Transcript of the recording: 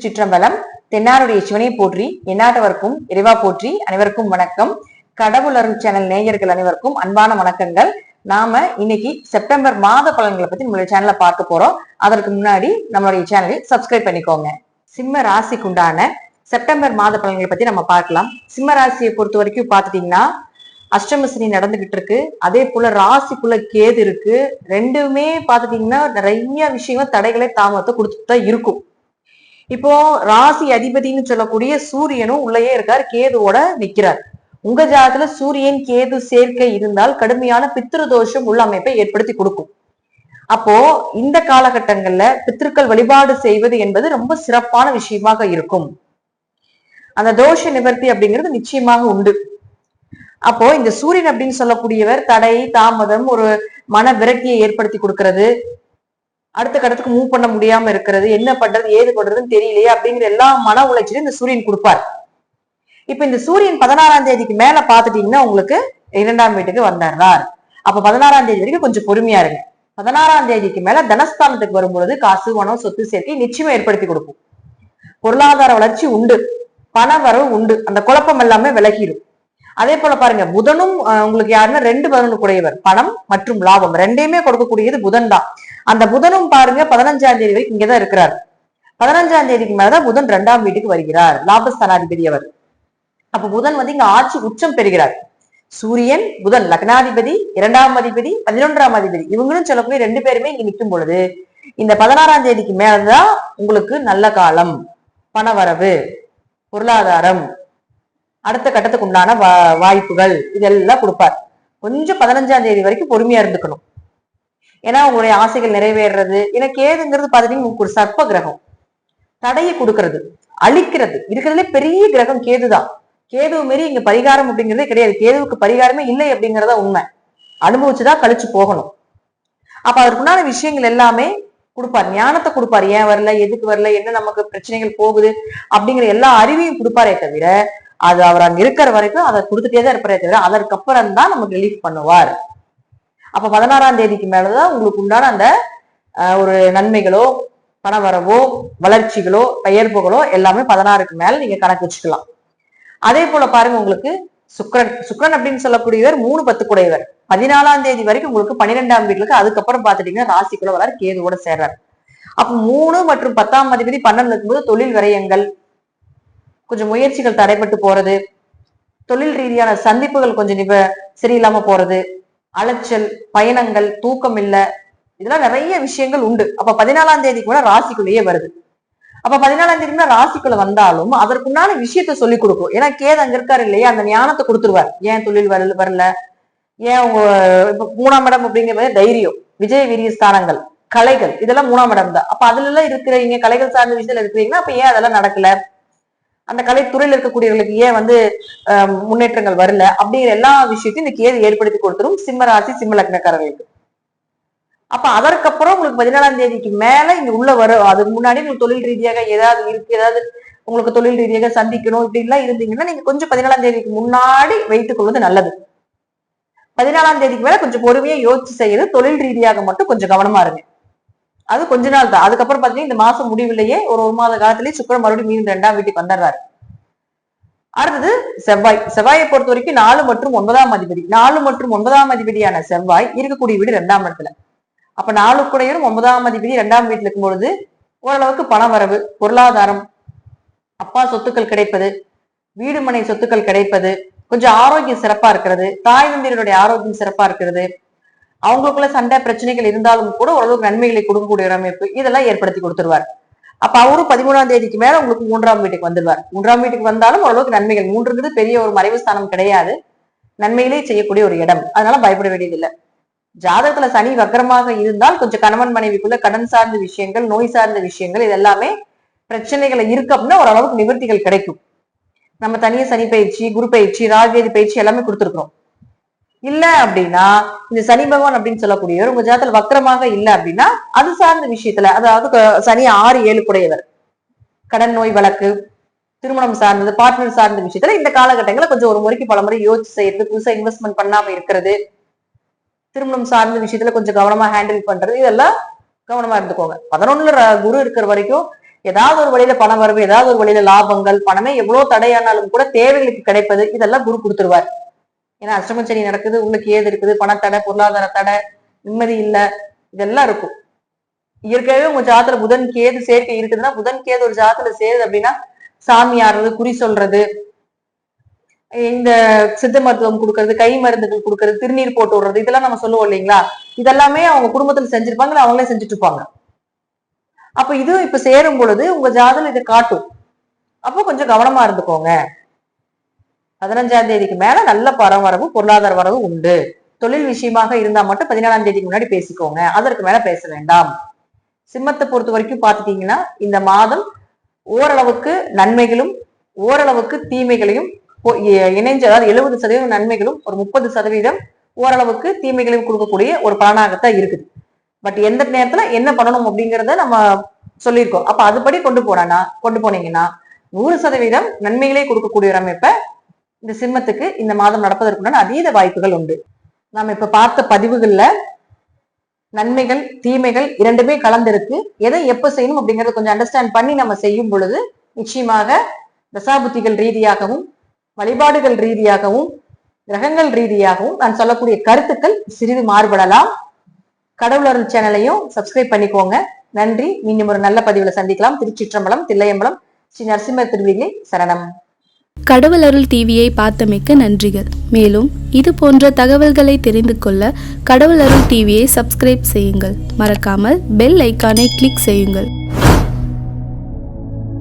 திருச்சிற்றம்பலம். தென்னாருடைய சிவனை போற்றி, எந்நாட்டவர்க்கும் இறைவா போற்றி. அனைவருக்கும் வணக்கம். கடவுள் அருள் சேனல் நேயர்கள் அனைவருக்கும் அன்பான வணக்கங்கள். நாம இன்னைக்கு செப்டம்பர் மாத பலன்களை பத்தி நம்மளுடைய சேனல்ல பார்க்க போறோம். அதற்கு முன்னாடி நம்மளுடைய சேனலை சப்ஸ்கிரைப் பண்ணிக்கோங்க. சிம்ம ராசிக்குண்டான செப்டம்பர் மாத பலன்களை பத்தி நம்ம பார்க்கலாம். சிம்ம ராசியை பொறுத்த வரைக்கும் பாத்துட்டீங்கன்னா அஷ்டமசனி நடந்துகிட்டு இருக்கு. அதே போல ராசிக்குள்ள கேது இருக்கு. ரெண்டுமே பாத்துட்டீங்கன்னா நிறைய விஷயங்கள் தடைகளை தாமதத்தை கொடுத்துட்டு தான் இருக்கும். இப்போ ராசி அதிபதினு சொல்லக்கூடிய சூரியனும் உள்ளேயே இருக்கார், கேதுவோட நிக்கிறார். உங்க ஜாதத்துல சூரியன் கேது சேர்க்கை இருந்தால் கடுமையான பித்ரு தோஷம் உள்ள அமைப்பை ஏற்படுத்தி கொடுக்கும். அப்போ இந்த காலகட்டங்கள்ல பித்ருக்கள் வழிபாடு செய்வது என்பது ரொம்ப சிறப்பான விஷயமாக இருக்கும். அந்த தோஷ நிவர்த்தி அப்படிங்கிறது நிச்சயமாக உண்டு. அப்போ இந்த சூரியன் அப்படின்னு சொல்லக்கூடியவர் தடை தாமதம், ஒரு மன விரக்தியை ஏற்படுத்தி கொடுக்கறது, அடுத்த கடத்துக்கு மூவ் பண்ண முடியாம இருக்கிறது, என்ன பண்றது ஏது பண்றதுன்னு தெரியலையே அப்படிங்கிற எல்லா மன உளைச்சலையும் இந்த சூரியன் கொடுப்பார். இப்ப இந்த சூரியன் 16ஆம் தேதிக்கு மேல பாத்துட்டீங்கன்னா உங்களுக்கு 2ஆம் வீட்டுக்கு வந்துடுறார். அப்ப 16ஆம் தேதி வரைக்கும் கொஞ்சம் பொறுமையா இருங்க. 16ஆம் தேதிக்கு மேல தனஸ்தானத்துக்கு வரும்பொழுது காசு பணம் சொத்து சேர்க்கை நிச்சயமா ஏற்படுத்தி கொடுக்கும். பொருளாதார வளர்ச்சி உண்டு, பண வரவு உண்டு, அந்த குழப்பம் எல்லாமே விலகிடும். அதே போல பாருங்க, புதனும் உங்களுக்கு யாருன்னா 2 பதினொன்று கூடியவர், பணம் மற்றும் லாபம் ரெண்டையுமே கொடுக்கக்கூடியது புதன் தான். அந்த புதனும் பாருங்க 15ஆம் தேதி வரைக்கும் இங்கதான் இருக்கிறார். 15ஆம் தேதிக்கு மேலதான் புதன் 2ஆம் வீட்டுக்கு வருகிறார், லாபஸ்தானாதிபதி அவர். அப்ப புதன் வந்து இங்க ஆட்சி உச்சம் பெறுகிறார். சூரியன் புதன் லக்னாதிபதி, 2ஆம் அதிபதி, 11ஆம் அதிபதி, இவங்களும் சொல்லக்கூடிய 2 பேருமே இங்க நிற்கும் பொழுது இந்த 16ஆம் தேதிக்கு மேலதான் உங்களுக்கு நல்ல காலம், பண வரவு, பொருளாதாரம், அடுத்த கட்டத்துக்கு உண்டான வாய்ப்புகள் இதெல்லாம் கொடுப்பார். கொஞ்சம் 15ஆம் தேதி வரைக்கும் பொறுமையா இருந்துக்கணும். ஏன்னா உங்களுடைய ஆசைகள் நிறைவேறது. ஏன்னா கேதுங்கிறது பாத்தீங்கன்னா உங்களுக்கு ஒரு சர்ப்ப கிரகம், தடையை கொடுக்கறது, அழிக்கிறது. இருக்கிறதுலே பெரிய கிரகம் கேதுதான். கேதுவு மாரி இங்க பரிகாரம் அப்படிங்கிறதே கிடையாது. கேதுவுக்கு பரிகாரமே இல்லை அப்படிங்கிறதா உண்மை. அனுபவிச்சுதான் கழிச்சு போகணும். அப்ப அதற்குண்டான விஷயங்கள் எல்லாமே கொடுப்பார், ஞானத்தை கொடுப்பார். ஏன் வரல, எதுக்கு வரல, என்ன நமக்கு பிரச்சனைகள் போகுது அப்படிங்கிற எல்லா அறிவையும் கொடுப்பாரே தவிர அது அவர் அங்க இருக்கிற வரைக்கும் அதை கொடுத்துட்டே தான் இருப்பாரே தவிர அதற்கப்புறம் தான் நமக்கு ரிலீஃப் பண்ணுவார். அப்ப 16ஆம் தேதிக்கு மேலதான் உங்களுக்கு உண்டான அந்த ஒரு நன்மைகளோ, பணவரவோ, வளர்ச்சிகளோ, பெயர்ப்புகளோ எல்லாமே 16க்கு மேல நீங்க கணக்கு வச்சுக்கலாம். அதே போல பாருங்க, உங்களுக்கு சுக்கிரன் அப்படின்னு சொல்லக்கூடியவர் 3-10 கூடையவர். 14ஆம் தேதி வரைக்கும் உங்களுக்கு 12ஆம் வீட்டுக்கு, அதுக்கப்புறம் பாத்துட்டீங்கன்னா ராசிக்குள்ள வர கேதுவோட சேர்றார். அப்ப 3 மற்றும் 10ஆம் அதிபதி 12 இருக்கும்போது தொழில் விரயங்கள், கொஞ்சம் முயற்சிகள் தடைப்பட்டு போறது, தொழில் ரீதியான சந்திப்புகள் கொஞ்சம் சரியில்லாம போறது, அலைச்சல், பயணங்கள், தூக்கம் இல்ல, இதெல்லாம் நிறைய விஷயங்கள் உண்டு. அப்ப 14ஆம் தேதி கூட ராசிக்குள்ளேயே வருது. அப்ப 14ஆம் தேதி ராசிக்குள்ள வந்தாலும் அதற்குண்டான விஷயத்த சொல்லி கொடுக்கும். ஏன்னா கேது அங்க இருக்காரு இல்லையா, அந்த ஞானத்தை கொடுத்துருவார். ஏன் தொழில் வரல, ஏன் உங்க இப்ப 3ஆம் இடம் அப்படிங்கிற தைரியம், விஜய வீரிய ஸ்தானங்கள், கலைகள், இதெல்லாம் 3ஆம் இடம் தான். அப்ப அதுல எல்லாம் இருக்கிறீங்க, கலைகள் சார்ந்த விஷயத்துல இருக்கிறீங்கன்னா அப்ப ஏன் அதெல்லாம் நடக்கல, அந்த கலைத்துறையில் இருக்கக்கூடியவர்களுக்கு ஏன் முன்னேற்றங்கள் வரல அப்படிங்கிற எல்லா விஷயத்தையும் இந்த கேது ஏற்படுத்தி கொடுத்துரும் சிம்ம ராசி சிம்ம லக்னக்காரர்களுக்கு. அப்ப அதற்கப்புறம் உங்களுக்கு 14ஆம் தேதிக்கு மேல இங்க உள்ள வரும். அதுக்கு முன்னாடி உங்களுக்கு தொழில் ரீதியாக ஏதாவது இருக்கு, ஏதாவது உங்களுக்கு தொழில் ரீதியாக சந்திக்கணும் இப்படி எல்லாம் இருந்தீங்கன்னா நீங்க கொஞ்சம் 14ஆம் தேதிக்கு முன்னாடி வைத்துக் கொள்வது நல்லது. 14ஆம் தேதிக்கு மேல கொஞ்சம் பொறுமையா யோசிச்சு செய்யறது, தொழில் ரீதியாக மட்டும் கொஞ்சம் கவனமா இருங்க. அது கொஞ்ச நாள் தான். அதுக்கப்புறம் பாத்தீங்கன்னா இந்த மாசம் முடிவிலேயே ஒரு மாத காலத்திலேயே சுக்கிரன் மறுபடியும் மீண்டும் 2ஆம் வீட்டுக்கு வந்துடுறாரு. அடுத்தது செவ்வாயை பொறுத்த வரைக்கும் 4 மற்றும் 9ஆம் அதிபதி, 4 மற்றும் 9ஆம் அதிபதியான செவ்வாய் இருக்கக்கூடிய வீடு 2ஆம் இடத்துல. அப்ப 4 கூடையும் 9ஆம் அதிபதி 2ஆம் வீட்டுல இருக்கும் பொழுது ஓரளவுக்கு பண வரவு, பொருளாதாரம், அப்பா சொத்துக்கள் கிடைப்பது, வீடு மனை சொத்துக்கள் கிடைப்பது, கொஞ்சம் ஆரோக்கியம் சிறப்பா இருக்கிறது, தாய் தந்தையருடைய ஆரோக்கியம் சிறப்பா இருக்கிறது, அவங்களுக்குள்ள சண்டை பிரச்சனைகள் இருந்தாலும் கூட ஓரளவுக்கு நன்மைகளை கொடுக்கக்கூடிய அமைப்பு இதெல்லாம் ஏற்படுத்தி கொடுத்துருவார். அப்ப அவரும் 13ஆம் தேதிக்கு மேல உங்களுக்கு 3ஆம் வீட்டுக்கு வந்துடுவார். 3ஆம் வீட்டுக்கு வந்தாலும் ஓரளவுக்கு நன்மைகள், 3ங்கிறது பெரிய ஒரு மறைவு ஸ்தானம் கிடையாது, நன்மையிலே செய்யக்கூடிய ஒரு இடம், அதனால பயப்பட வேண்டியதில்லை. ஜாதகத்துல சனி வக்கரமாக இருந்தால் கொஞ்சம் கணவன் மனைவிக்குள்ள கடன் சார்ந்த விஷயங்கள், நோய் சார்ந்த விஷயங்கள், இது எல்லாமே பிரச்சனைகளை இருக்கு அப்படின்னா ஓரளவுக்கு நிவர்த்திகள் கிடைக்கும். நம்ம தனியா சனி பயிற்சி, குரு பயிற்சி, ராகேது பயிற்சி எல்லாமே கொடுத்துருக்கோம். இல்ல அப்படின்னா இந்த சனி பகவான் அப்படின்னு சொல்லக்கூடியவர் உங்க ஜாதகத்துல வக்கரமாக இல்ல அப்படின்னா அது சார்ந்த விஷயத்துல, அதாவது சனி 6-7 கூடையவர், கடன் நோய் வழக்கு, திருமணம் சார்ந்தது, பார்ட்னர் சார்ந்த விஷயத்துல இந்த காலகட்டங்களை கொஞ்சம் ஒரு முறைக்கு பல முறை யோசிச்சு செய்யறது, புதுசா இன்வெஸ்ட்மெண்ட் பண்ணாம இருக்கிறது, திருமணம் சார்ந்த விஷயத்துல கொஞ்சம் கவனமா ஹேண்டில் பண்றது, இதெல்லாம் கவனமா இருந்துக்கோங்க. 11ல குரு இருக்கிற வரைக்கும் ஏதாவது ஒரு வழியில பண வரவு, ஏதாவது ஒரு வழியில லாபங்கள், பணமே எவ்வளவு தடையானாலும் கூட தேவைகளுக்கு கிடைப்பது, இதெல்லாம் குரு கொடுத்துருவார். ஏன்னா அஷ்டம சனி நடக்குது, உள்ளுக்கு ஏது இருக்குது, பணத்தடை, பொருளாதார தடை, நிம்மதி இல்ல, இதெல்லாம் இருக்கும். இயற்கையாவே உங்க ஜாதத்துல புதன் கேது சேர்க்கை இருக்குதுன்னா, புதன் கேது ஒரு ஜாதத்துல சேருது அப்படின்னா சாமி ஆடுறது, குறி சொல்றது, இந்த சித்த மருத்துவம் கொடுக்கறது, கை மருந்துகள் கொடுக்கறது, திருநீர் போட்டு விடுறது, இதெல்லாம் நம்ம சொல்லுவோம் இல்லைங்களா? இதெல்லாமே அவங்க குடும்பத்துல செஞ்சிருப்பாங்க, இல்ல அவங்களே செஞ்சுட்டு இருப்பாங்க. அப்ப இதுவும் இப்ப சேரும் பொழுது உங்க ஜாதகம் இதை காட்டும். அப்போ கொஞ்சம் கவனமா இருந்துக்கோங்க. 15ஆம் தேதிக்கு மேல நல்ல பணவரவு, பொருளாதார வரவு உண்டு. தொழில் விஷயமாக இருந்தா மட்டும் 14ஆம் தேதிக்கு முன்னாடி பேசிக்கோங்க, அதற்கு மேல பேச வேண்டாம். சிம்மத்தை பொறுத்த வரைக்கும் பாத்துட்டீங்கன்னா இந்த மாதம் ஓரளவுக்கு நன்மைகளும் ஓரளவுக்கு தீமைகளையும் இணைஞ்சு, அதாவது 70% நன்மைகளும் ஒரு 30% ஓரளவுக்கு தீமைகளையும் கொடுக்கக்கூடிய ஒரு பலனாகத்தான் இருக்குது. பட் எந்த நேரத்துல என்ன பண்ணணும் அப்படிங்கிறத நம்ம சொல்லியிருக்கோம். அப்ப அதுபடி கொண்டு போனீங்கன்னா 100% நன்மைகளே கொடுக்கக்கூடிய ஒரு அமைப்பை இந்த சிம்மத்துக்கு இந்த மாதம் நடப்பதற்குண்டான அதீத வாய்ப்புகள் உண்டு. நாம இப்ப பார்த்த பதிவுகள்ல நன்மைகள் தீமைகள் இரண்டுமே கலந்திருக்கு. எதை எப்ப செய்யணும் அப்படிங்கறத கொஞ்சம் அண்டர்ஸ்டாண்ட் பண்ணி நம்ம செய்யும் பொழுது நிச்சயமாக தசாபுத்திகள் ரீதியாகவும், வழிபாடுகள் ரீதியாகவும், கிரகங்கள் ரீதியாகவும் நான் சொல்லக்கூடிய கருத்துக்கள் சிறிது மாறுபடலாம். கடவுளர் சேனலையும் சப்ஸ்கிரைப் பண்ணிக்கோங்க. நன்றி. மீண்டும் ஒரு நல்ல பதிவுல சந்திக்கலாம். திருச்சிற்றம்பலம், தில்லையம்பலம், ஸ்ரீ நரசிம்மர் திருவிகை சரணம். கடவுளருள் டிவியை பார்த்தமைக்க நன்றிகள். மேலும் இது போன்ற தகவல்களை தெரிந்து கொள்ள கடவுளருள் டிவியை சப்ஸ்கிரைப் செய்யுங்கள். மறக்காமல் பெல் ஐக்கானை கிளிக் செய்யுங்கள்.